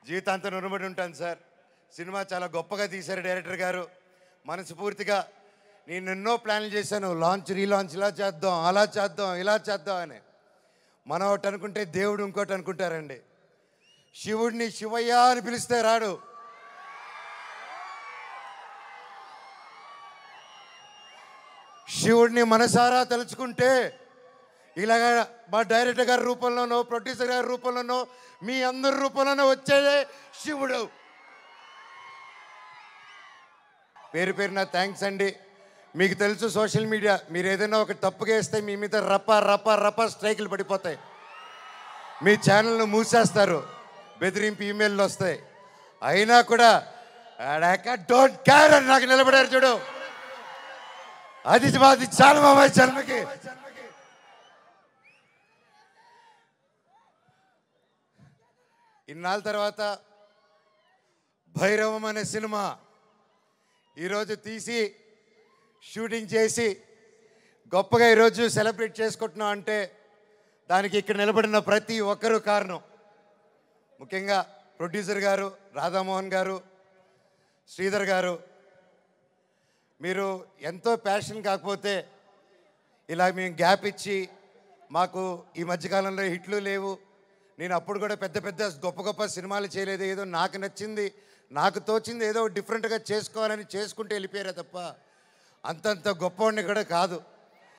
జీవితాంతం రుణపడి ఉంటాను సార్. సినిమా చాలా గొప్పగా తీశారు డైరెక్టర్ గారు. మనస్ఫూర్తిగా నేను ఎన్నో ప్లాన్లు చేశాను, లాంచ్ రీలాంచ్ ఇలా చేద్దాం, అలా చేద్దాం, ఇలా చేద్దాం అని. మనం ఒకటి అనుకుంటే దేవుడు ఇంకోటి అనుకుంటారండి. శివుడిని శివయ్య అని పిలిస్తే రాడు. శివుడిని మనసారా తలుచుకుంటే ఇలాగ మా డైరెక్టర్ గారి రూపంలోనో, ప్రొడ్యూసర్ గారి రూపంలోనో, మీ అందరి రూపంలోనో వచ్చేదే శివుడు. పేరు పేరున థ్యాంక్స్ అండి. మీకు తెలుసు సోషల్ మీడియా, మీరు ఏదైనా ఒక తప్పుగా వేస్తే మీ మీద రప్ప స్ట్రైకులు పడిపోతాయి, మీ ఛానల్ను మూసేస్తారు, బెదిరింపు ఈమెయిల్లు వస్తాయి. అయినా కూడా డోంట్ కేర్ అని నాకు నిలబడారు చూడు. అది చాలా బాబాయ్ జన్మకి. ఇన్నాళ్ళ తర్వాత భైరవం అనే సినిమా ఈరోజు తీసి షూటింగ్ చేసి గొప్పగా ఈరోజు సెలబ్రేట్ చేసుకుంటున్నాం అంటే దానికి ఇక్కడ నిలబడిన ప్రతి ఒక్కరూ కారణం. ముఖ్యంగా ప్రొడ్యూసర్ గారు, రాధామోహన్ గారు, శ్రీధర్ గారు. మీరు ఎంతో ప్యాషన్ కాకపోతే ఇలా మేము గ్యాప్ ఇచ్చి, మాకు ఈ మధ్యకాలంలో హిట్లు లేవు, నేను అప్పుడు కూడా పెద్ద గొప్ప సినిమాలు చేయలేదు, ఏదో నాకు నచ్చింది, నాకు తోచింది ఏదో డిఫరెంట్గా చేసుకోవాలని చేసుకుంటూ వెళ్ళిపోయారే తప్ప అంతంత గొప్పవాడిని కూడా కాదు.